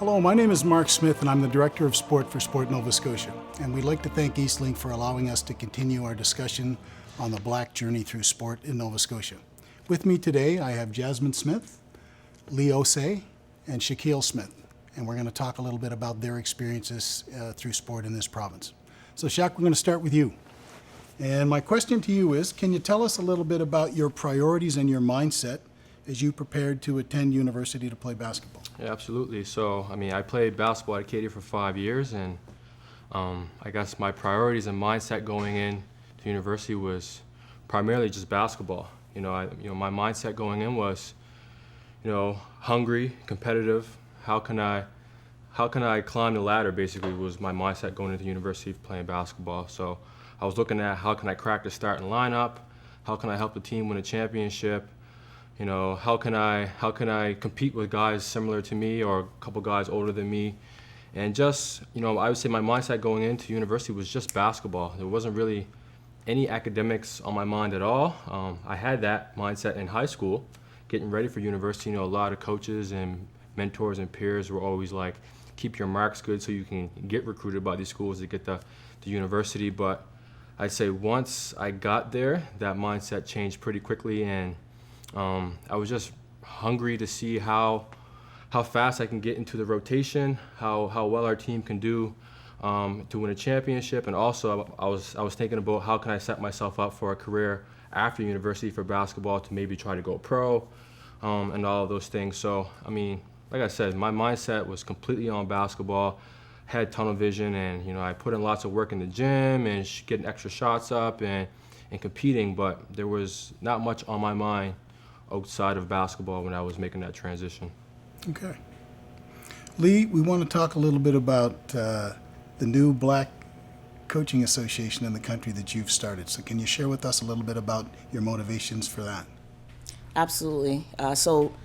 Hello, my name is Mark Smith and I'm the Director of Sport for Sport Nova Scotia. And we'd like to thank Eastlink for allowing us to continue our discussion on the Black journey through sport in Nova Scotia. With me today, I have Jasmine Smith, Lee Osei, and Shaquille Smith. And we're going to talk a little bit about their experiences through sport in this province. So Shaq, we're going to start with you. And my question to you is, can you tell us a little bit about your priorities and your mindset as you prepared to attend university to play basketball? Yeah, absolutely. So, I played basketball at Acadia for 5 years, and I guess my priorities and mindset going in to university was primarily just basketball. My mindset going in was, hungry, competitive. How can I climb the ladder? Basically, was my mindset going into university playing basketball. So, I was looking at how can I crack the starting lineup, how can I help the team win a championship. How can I compete with guys similar to me or a couple guys older than me? And just, I would say my mindset going into university was just basketball. There wasn't really any academics on my mind at all. I had that mindset in high school, getting ready for university. A lot of coaches and mentors and peers were always like, keep your marks good so you can get recruited by these schools to get the university. But I'd say once I got there, that mindset changed pretty quickly, and I was just hungry to see how fast I can get into the rotation, how well our team can do to win a championship, and also I was thinking about how can I set myself up for a career after university for basketball to maybe try to go pro, and all of those things. So like I said, my mindset was completely on basketball, had tunnel vision, and I put in lots of work in the gym and getting extra shots up and competing, but there was not much on my mind outside of basketball when I was making that transition. Okay. Lee, we want to talk a little bit about the new Black Coaching Association in the country that you've started. So can you share with us a little bit about your motivations for that? Absolutely. So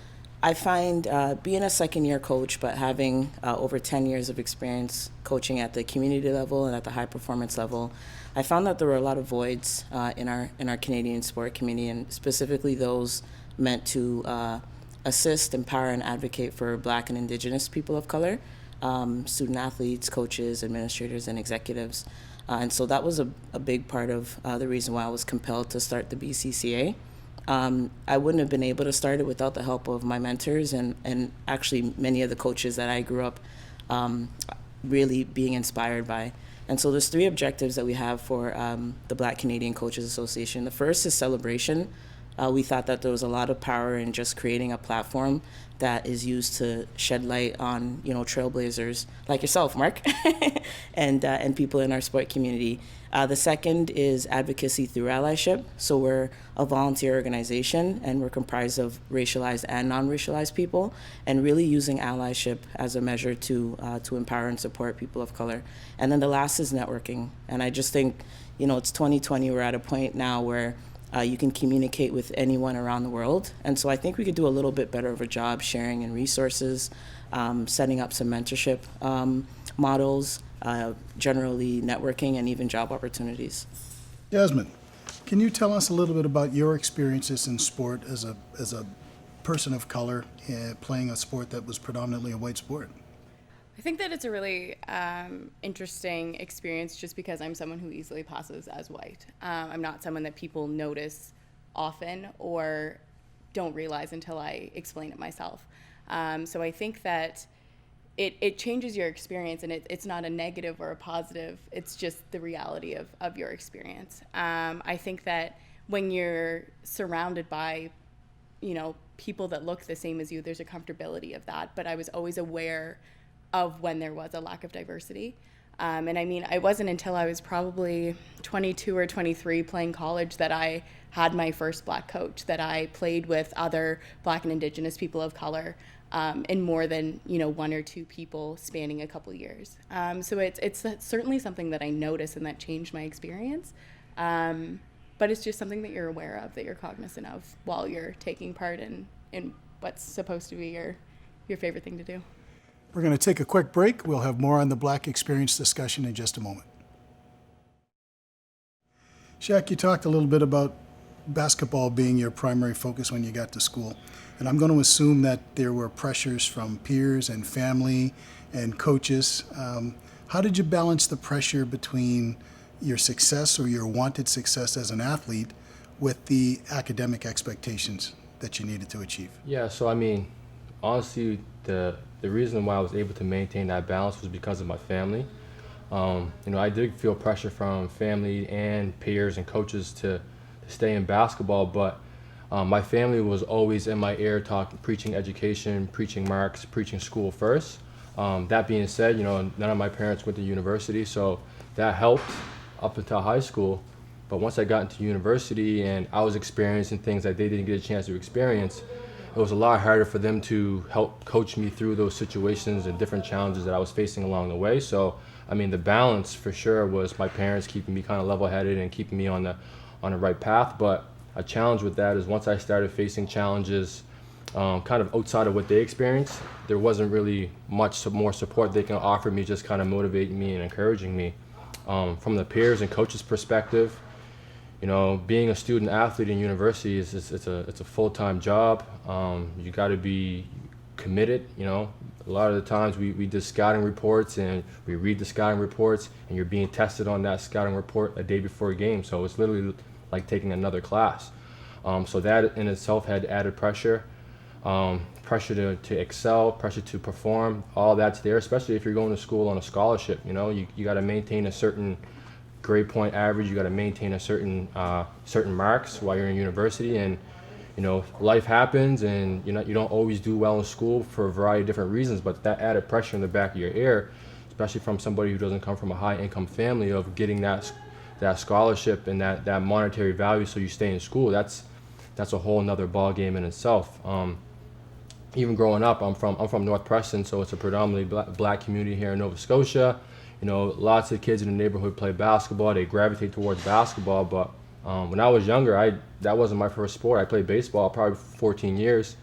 I find being a second-year coach, but having over 10 years of experience coaching at the community level and at the high-performance level, I found that there were a lot of voids in our Canadian sport community, and specifically those meant to assist, empower, and advocate for Black and Indigenous people of color, student athletes, coaches, administrators, and executives. And so that was a big part of the reason why I was compelled to start the BCCA. I wouldn't have been able to start it without the help of my mentors and actually many of the coaches that I grew up really being inspired by. And so there's 3 objectives that we have for the Black Canadian Coaches Association. The first is celebration. We thought that there was a lot of power in just creating a platform that is used to shed light on, trailblazers like yourself, Mark, and people in our sport community. The second is advocacy through allyship. So we're a volunteer organization, and we're comprised of racialized and non-racialized people, and really using allyship as a measure to empower and support people of color. And then the last is networking. And I just think, it's 2020. We're at a point now where you can communicate with anyone around the world. And so I think we could do a little bit better of a job sharing in resources, setting up some mentorship models, generally networking, and even job opportunities. Jasmine, can you tell us a little bit about your experiences in sport as a person of color playing a sport that was predominantly a white sport? I think that it's a really interesting experience just because I'm someone who easily passes as white. I'm not someone that people notice often or don't realize until I explain it myself. So I think that it changes your experience, and it's not a negative or a positive. It's just the reality of your experience. I think that when you're surrounded by, people that look the same as you, there's a comfortability of that. But I was always aware of when there was a lack of diversity. It wasn't until I was probably 22 or 23 playing college that I had my first Black coach, that I played with other Black and Indigenous people of color, and more than, 1 or 2 people spanning a couple years. So it's certainly something that I noticed and that changed my experience. But it's just something that you're aware of, that you're cognizant of while you're taking part in what's supposed to be your favorite thing to do. We're going to take a quick break. We'll have more on the Black experience discussion in just a moment. Shaq, you talked a little bit about basketball being your primary focus when you got to school, and I'm going to assume that there were pressures from peers and family and coaches. How did you balance the pressure between your success or your wanted success as an athlete with the academic expectations that you needed to achieve? Yeah, so I mean, honestly, the reason why I was able to maintain that balance was because of my family. I did feel pressure from family and peers and coaches to stay in basketball, but my family was always in my ear preaching education, preaching marks, preaching school first. That being said, none of my parents went to university, so that helped up until high school. But once I got into university and I was experiencing things that they didn't get a chance to experience, it was a lot harder for them to help coach me through those situations and different challenges that I was facing along the way. So, I mean, the balance for sure was my parents keeping me kind of level-headed and keeping me on the right path. But a challenge with that is once I started facing challenges kind of outside of what they experienced, there wasn't really much more support they can offer me, just kind of motivating me and encouraging me. From the peers and coaches' perspective, being a student athlete in university it's a full-time job. You got to be committed. A lot of the times we do scouting reports and we read the scouting reports, and you're being tested on that scouting report a day before a game. So it's literally like taking another class. So that in itself had added pressure. Pressure to excel, pressure to perform, all that's there, especially if you're going to school on a scholarship. You got to maintain a certain grade point average, you got to maintain a certain marks while you're in university, and life happens, and you don't always do well in school for a variety of different reasons, but that added pressure in the back of your ear, especially from somebody who doesn't come from a high income family, of getting that scholarship and that monetary value so you stay in school, that's a whole nother ball game in itself. Even growing up, I'm from North Preston, so it's a predominantly black community here in Nova Scotia. Lots of kids in the neighborhood play basketball. They gravitate towards basketball, but when I was younger, that wasn't my first sport. I played baseball probably for 14 years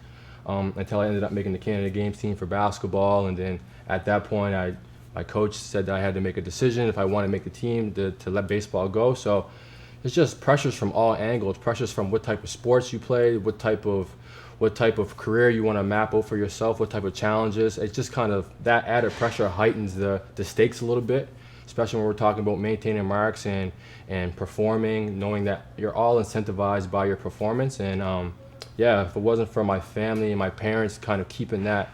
until I ended up making the Canada Games team for basketball, and then at that point, my coach said that I had to make a decision if I wanted to make the team to let baseball go. So it's just pressures from all angles, pressures from what type of sports you play, what type of career you want to map out for yourself, what type of challenges. It's just kind of that added pressure heightens the stakes a little bit, especially when we're talking about maintaining marks and performing, knowing that you're all incentivized by your performance. And if it wasn't for my family and my parents kind of keeping that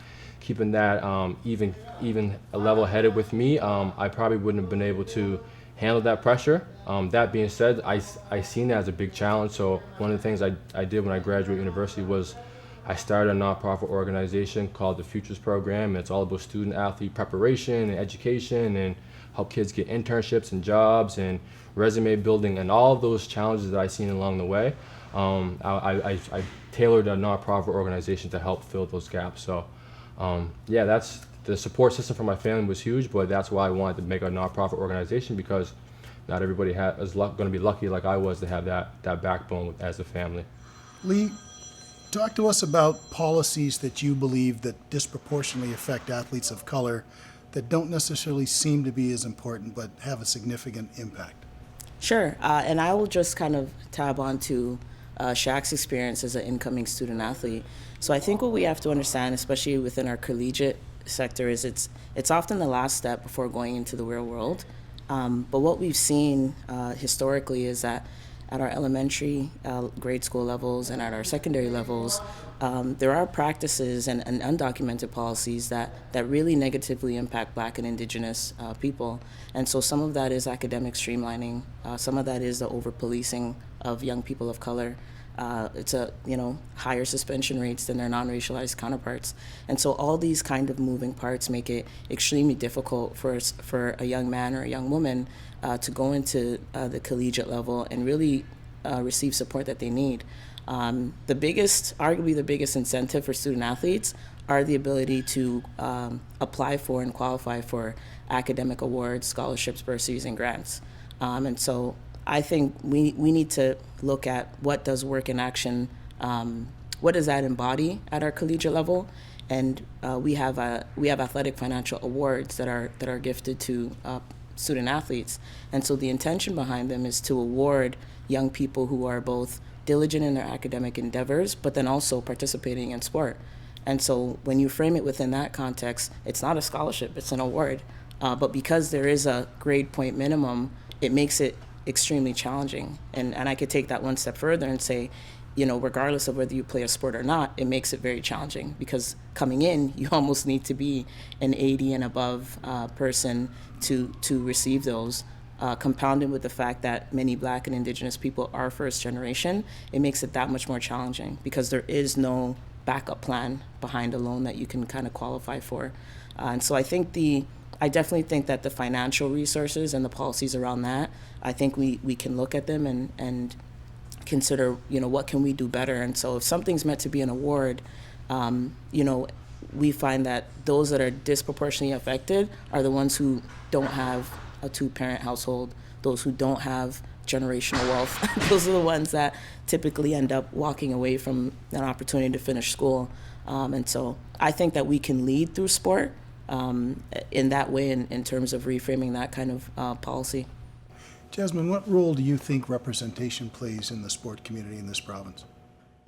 even level-headed with me, I probably wouldn't have been able to handle that pressure. That being said, I seen that as a big challenge. So one of the things I did when I graduated university was I started a nonprofit organization called the Futures Program. It's all about student athlete preparation and education, and help kids get internships and jobs and resume building, and all of those challenges that I seen along the way. I tailored a nonprofit organization to help fill those gaps. So that's the support system for my family was huge, but that's why I wanted to make a nonprofit organization, because not everybody is going to be lucky like I was to have that backbone as a family. Lee, talk to us about policies that you believe that disproportionately affect athletes of color that don't necessarily seem to be as important but have a significant impact. Sure, and I will just kind of tab on to Shaq's experience as an incoming student athlete. So I think what we have to understand, especially within our collegiate sector, is it's often the last step before going into the real world. But what we've seen historically is that at our elementary grade school levels and at our secondary levels, there are practices and undocumented policies that really negatively impact Black and Indigenous people. And so some of that is academic streamlining. Some of that is the over-policing of young people of color. It's higher suspension rates than their non-racialized counterparts. And so all these kind of moving parts make it extremely difficult for a young man or a young woman to go into the collegiate level and really receive support that they need. Arguably the biggest incentive for student athletes are the ability to apply for and qualify for academic awards, scholarships, bursaries, and grants. And so I think we need to look at what does work in action, what does that embody at our collegiate level, and we have athletic financial awards that are gifted to student athletes, and so the intention behind them is to award young people who are both diligent in their academic endeavors, but then also participating in sport. And so when you frame it within that context, it's not a scholarship, it's an award. But because there is a grade point minimum, it makes it extremely challenging. And I could take that one step further and say, regardless of whether you play a sport or not, it makes it very challenging because coming in, you almost need to be an 80 and above person to receive those. Compounded with the fact that many Black and Indigenous people are first generation, it makes it that much more challenging because there is no backup plan behind a loan that you can kind of qualify for. And so I definitely think that the financial resources and the policies around that, I think we can look at them and consider, what can we do better? And so if something's meant to be an award, we find that those that are disproportionately affected are the ones who don't have a two-parent household, those who don't have generational wealth. Those are the ones that typically end up walking away from an opportunity to finish school. And so I think that we can lead through sport in that way in terms of reframing that kind of policy. Jasmine, what role do you think representation plays in the sport community in this province?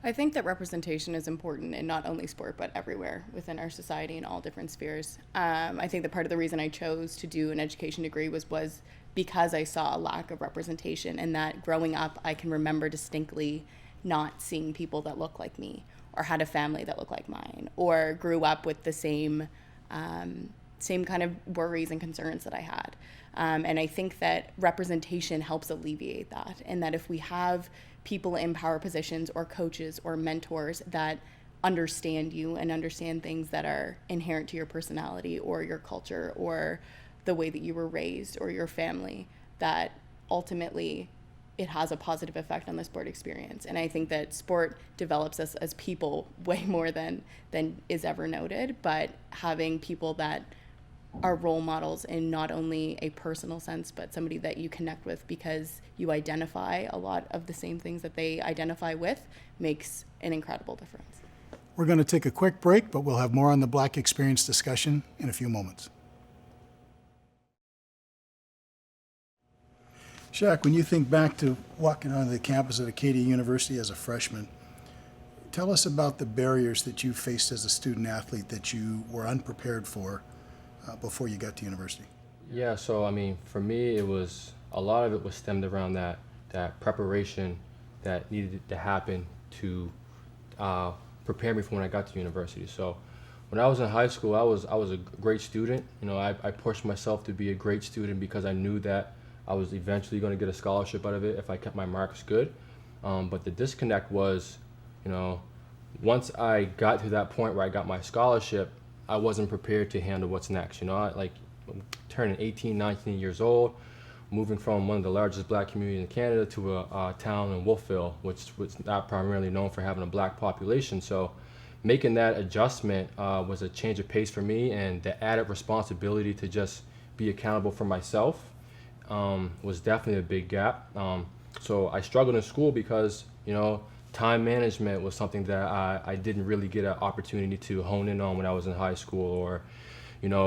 I think that representation is important in not only sport, but everywhere within our society in all different spheres. I think that part of the reason I chose to do an education degree was because I saw a lack of representation, and that growing up, I can remember distinctly not seeing people that look like me or had a family that looked like mine or grew up with the same kind of worries and concerns that I had. And I think that representation helps alleviate that, and that if we have people in power positions or coaches or mentors that understand you and understand things that are inherent to your personality or your culture or the way that you were raised or your family, that ultimately it has a positive effect on the sport experience. And I think that sport develops us as people way more than is ever noted, but having people that are role models in not only a personal sense, but somebody that you connect with because you identify a lot of the same things that they identify with makes an incredible difference. We're going to take a quick break, but we'll have more on the Black experience discussion in a few moments. Shaq, when you think back to walking onto the campus at Acadia University as a freshman, tell us about the barriers that you faced as a student athlete that you were unprepared for before you got to university. Yeah, so for me, a lot of it was stemmed around that preparation that needed to happen to prepare me for when I got to university. So when I was in high school, I was a great student. I pushed myself to be a great student because I knew that I was eventually going to get a scholarship out of it if I kept my marks good. But the disconnect was, once I got to that point where I got my scholarship, I wasn't prepared to handle what's next. Turning 18, 19 years old, moving from one of the largest Black communities in Canada to a town in Wolfville, which was not primarily known for having a Black population. So making that adjustment was a change of pace for me, and the added responsibility to just be accountable for myself was definitely a big gap. So I struggled in school because, time management was something that I didn't really get an opportunity to hone in on when I was in high school, or,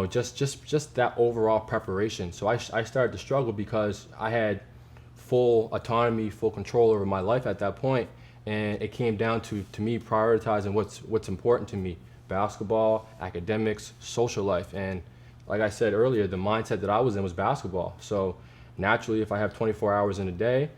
just that overall preparation. So I started to struggle because I had full autonomy, full control over my life at that point, and it came down to me prioritizing what's important to me: basketball, academics, social life. And like I said earlier, the mindset that I was in was basketball. So naturally, if I have 24 hours in a day,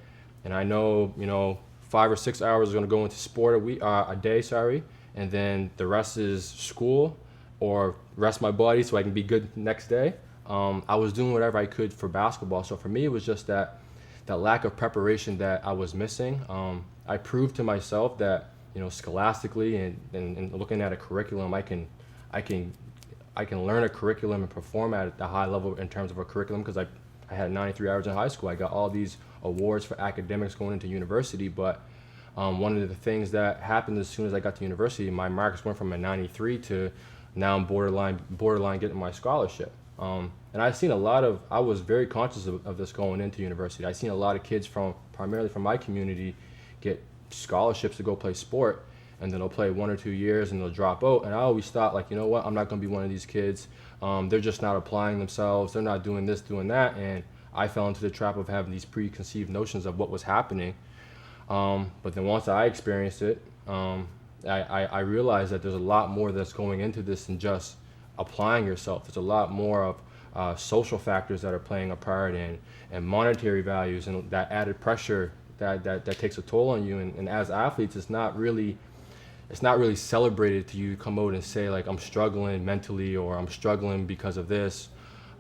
and I know, 5 or 6 hours are going to go into sport a day, and then the rest is school or rest my body so I can be good next day. I was doing whatever I could for basketball. So for me, it was just that lack of preparation that I was missing. I proved to myself that, scholastically and looking at a curriculum, I can learn a curriculum and perform at a high level in terms of a curriculum, because I had 93 hours in high school. I got all these awards for academics going into university, but one of the things that happened as soon as I got to university, my marks went from a 93 to now I'm borderline getting my scholarship. And I was very conscious of this going into university. I've seen a lot of kids primarily from my community get scholarships to go play sport, and then they'll play 1 or 2 years and they'll drop out. And I always thought, I'm not going to be one of these kids. They're just not applying themselves. They're not doing this, doing that. And I fell into the trap of having these preconceived notions of what was happening. But then once I experienced it, I realized that there's a lot more that's going into this than just applying yourself. There's a lot more of social factors that are playing a part and monetary values and that added pressure that takes a toll on you. And as athletes, it's not really celebrated to you come out and say like, I'm struggling mentally or I'm struggling because of this.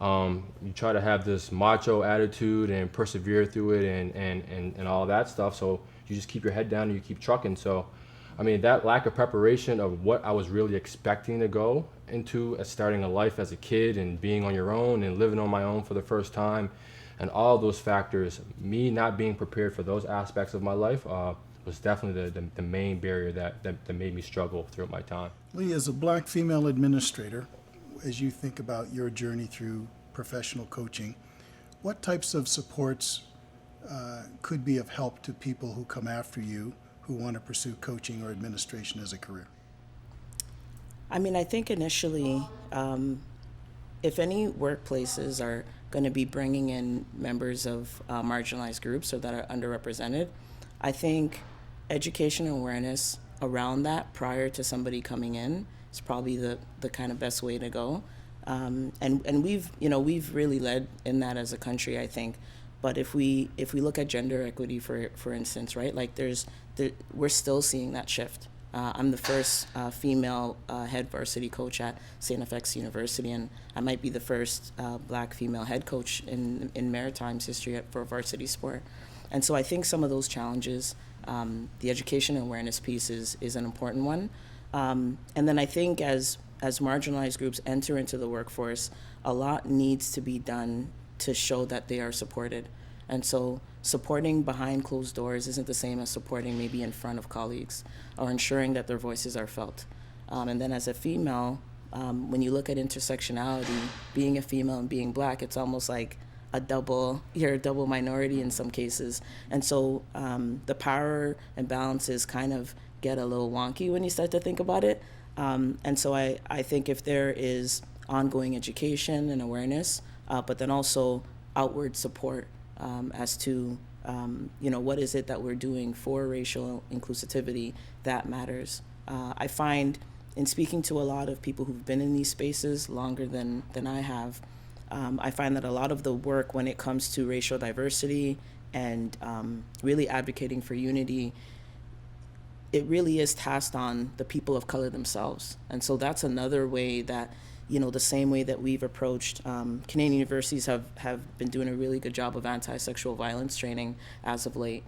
You try to have this macho attitude and persevere through it and all that stuff. So you just keep your head down and you keep trucking. So, I mean, that lack of preparation of what I was really expecting to go into as starting a life as a kid and being on your own and living on my own for the first time and all those factors, me not being prepared for those aspects of my life was definitely the main barrier that made me struggle throughout my time. Lee, as a black female administrator, as you think about your journey through professional coaching, what types of supports could be of help to people who come after you who want to pursue coaching or administration as a career? I mean, I think initially, if any workplaces are going to be bringing in members of marginalized groups or that are underrepresented, I think education and awareness around that prior to somebody coming in is probably the kind of best way to go. And we've really led in that as a country, I think. But if we look at gender equity, for instance, right, like we're still seeing that shift. I'm the first female head varsity coach at St. FX University, and I might be the first black female head coach in Maritime's history for varsity sport. And so I think some of those challenges, the education and awareness piece is an important one. And then I think as marginalized groups enter into the workforce, a lot needs to be done to show that they are supported. And so supporting behind closed doors isn't the same as supporting maybe in front of colleagues or ensuring that their voices are felt. And then as a female, when you look at intersectionality, being a female and being black, it's almost like you're a double minority in some cases. And so the power imbalances kind of get a little wonky when you start to think about it. And so I think if there is ongoing education and awareness, but then also outward support as to what is it that we're doing for racial inclusivity, that matters. I find in speaking to a lot of people who've been in these spaces longer than I have, I find that a lot of the work when it comes to racial diversity and really advocating for unity, it really is tasked on the people of color themselves. And so that's another way that, the same way that we've approached, Canadian universities have been doing a really good job of anti-sexual violence training as of late,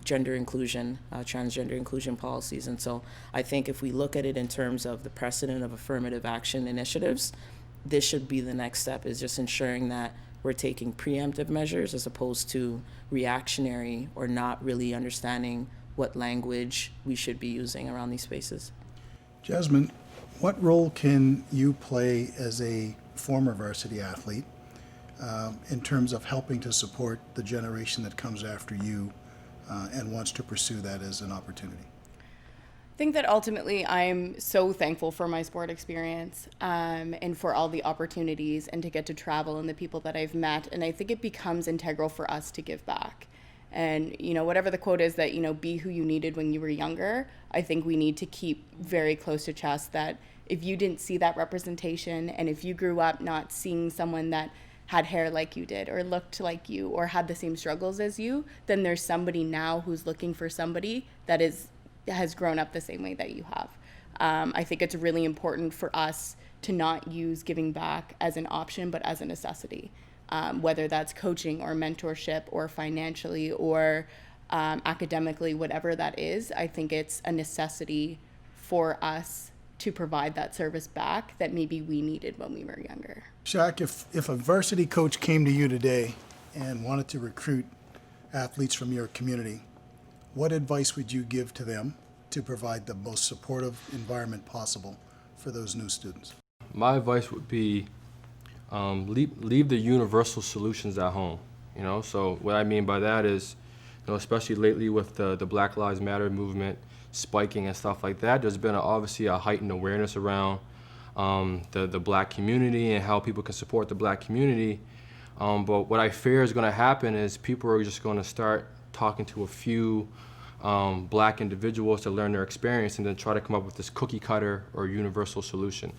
gender inclusion, transgender inclusion policies. And so I think if we look at it in terms of the precedent of affirmative action initiatives, this should be the next step, is just ensuring that we're taking preemptive measures as opposed to reactionary or not really understanding what language we should be using around these spaces. Jasmine, what role can you play as a former varsity athlete in terms of helping to support the generation that comes after you and wants to pursue that as an opportunity? I think that ultimately I'm so thankful for my sport experience and for all the opportunities and to get to travel and the people that I've met. And I think it becomes integral for us to give back. And, whatever the quote is that, be who you needed when you were younger, I think we need to keep very close to chest that if you didn't see that representation and if you grew up not seeing someone that had hair like you did or looked like you or had the same struggles as you, then there's somebody now who's looking for somebody that has grown up the same way that you have. I think it's really important for us to not use giving back as an option, but as a necessity. Whether that's coaching or mentorship or financially or academically, whatever that is, I think it's a necessity for us to provide that service back that maybe we needed when we were younger. Shaq, if a varsity coach came to you today and wanted to recruit athletes from your community, what advice would you give to them to provide the most supportive environment possible for those new students? My advice would be leave the universal solutions at home. So what I mean by that is, especially lately with the Black Lives Matter movement spiking and stuff like that, there's been obviously a heightened awareness around the black community and how people can support the black community. But what I fear is going to happen is people are just going to start talking to a few black individuals to learn their experience and then try to come up with this cookie cutter or universal solution.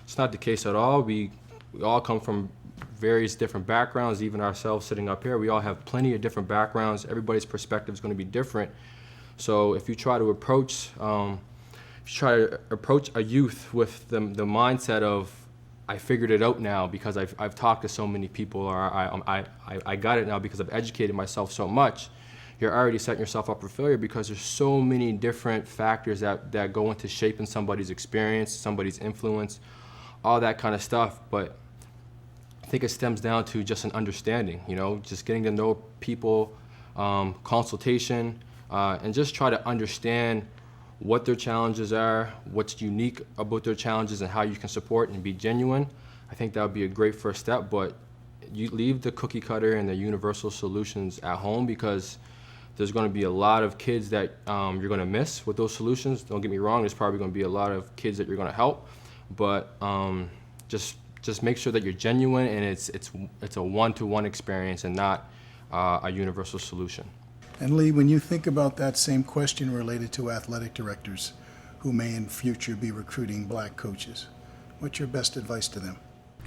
It's not the case at all. We all come from various different backgrounds, even ourselves sitting up here. We all have plenty of different backgrounds. Everybody's perspective is going to be different. So if you try to approach a youth with the mindset of, I figured it out now because I've talked to so many people, or I got it now because I've educated myself so much, you're already setting yourself up for failure because there's so many different factors that go into shaping somebody's experience, somebody's influence, all that kind of stuff. But I think it stems down to just an understanding, just getting to know people, consultation, and just try to understand what their challenges are, what's unique about their challenges, and how you can support and be genuine. I think that would be a great first step, but you leave the cookie cutter and the universal solutions at home because there's going to be a lot of kids that you're going to miss with those solutions. Don't get me wrong, there's probably going to be a lot of kids that you're going to help, but just make sure that you're genuine and it's a one-to-one experience and not a universal solution. And Lee, when you think about that same question related to athletic directors who may in future be recruiting black coaches, what's your best advice to them?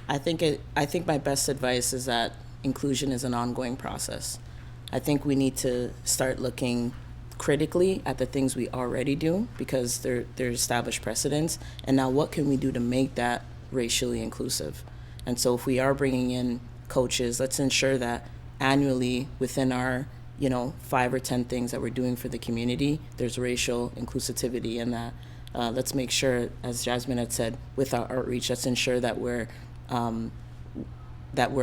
I think my best advice is that inclusion is an ongoing process. I think we need to start looking critically at the things we already do because they're established precedents, and now what can we do to make that racially inclusive? And so if we are bringing in coaches, let's ensure that annually within our 5 or 10 things that we're doing for the community, there's racial inclusivity in that. Let's make sure, as Jasmine had said, with our outreach, let's ensure that we're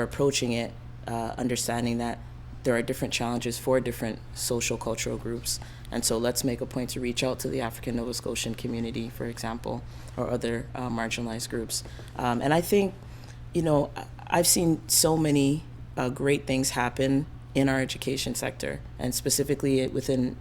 approaching it, understanding that there are different challenges for different social cultural groups. And so let's make a point to reach out to the African Nova Scotian community, for example, or other marginalized groups. And I think, I've seen so many great things happen in our education sector, and specifically within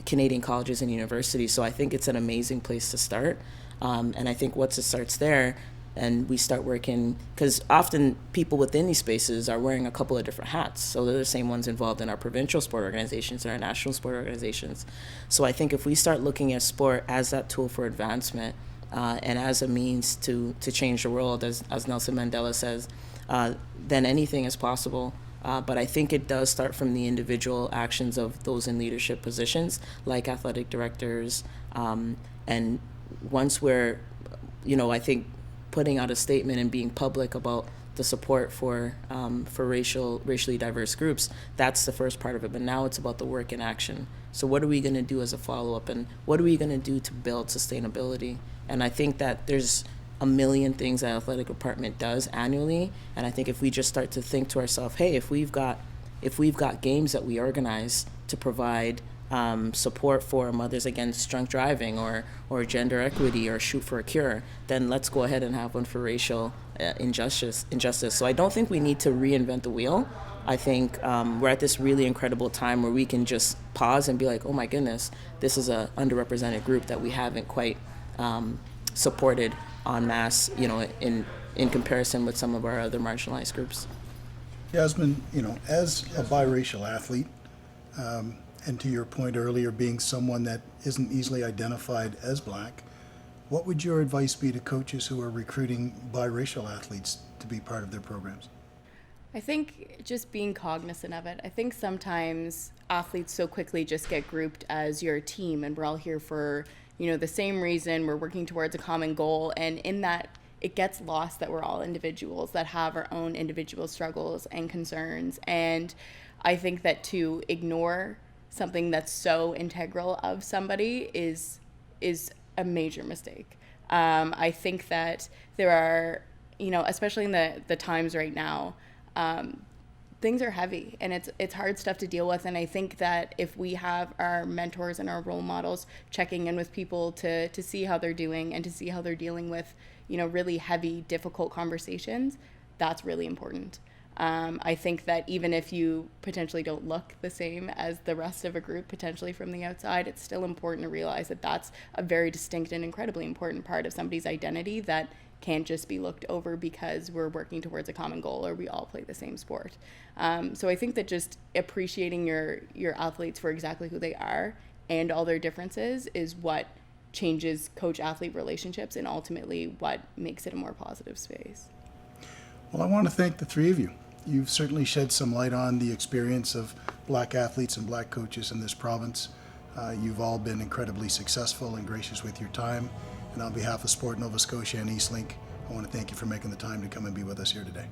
Canadian colleges and universities. So I think it's an amazing place to start. And I think once it starts there, and we start working, because often people within these spaces are wearing a couple of different hats. So they're the same ones involved in our provincial sport organizations and our national sport organizations. So I think if we start looking at sport as that tool for advancement and as a means to change the world, as Nelson Mandela says, then anything is possible. But I think it does start from the individual actions of those in leadership positions, like athletic directors. And once we're, I think, putting out a statement and being public about the support for racially diverse groups, that's the first part of it. But now it's about the work in action. So what are we going to do as a follow-up, and what are we going to do to build sustainability? And I think that there's a million things that athletic department does annually, and I think if we just start to think to ourselves, hey, if we've got games that we organize to provide support for mothers against drunk driving or gender equity or shoot for a cure, then let's go ahead and have one for racial injustice. So I don't think we need to reinvent the wheel. I think we're at this really incredible time where we can just pause and be like, oh my goodness, this is a underrepresented group that we haven't quite supported en masse, in comparison with some of our other marginalized groups. Jasmine, as a biracial athlete, and to your point earlier, being someone that isn't easily identified as black, what would your advice be to coaches who are recruiting biracial athletes to be part of their programs? I think just being cognizant of it. I think sometimes athletes so quickly just get grouped as your team, and we're all here for the same reason, we're working towards a common goal, and in that it gets lost that we're all individuals that have our own individual struggles and concerns. And I think that to ignore something that's so integral of somebody is a major mistake. I think that there are, especially in the times right now, things are heavy and it's hard stuff to deal with. And I think that if we have our mentors and our role models checking in with people to see how they're doing and to see how they're dealing with, really heavy, difficult conversations, that's really important. I think that even if you potentially don't look the same as the rest of a group, potentially from the outside, it's still important to realize that that's a very distinct and incredibly important part of somebody's identity that can't just be looked over because we're working towards a common goal or we all play the same sport. So I think that just appreciating your athletes for exactly who they are and all their differences is what changes coach-athlete relationships and ultimately what makes it a more positive space. Well, I want to thank the three of you. You've certainly shed some light on the experience of black athletes and black coaches in this province. You've all been incredibly successful and gracious with your time. And on behalf of Sport Nova Scotia and Eastlink, I want to thank you for making the time to come and be with us here today.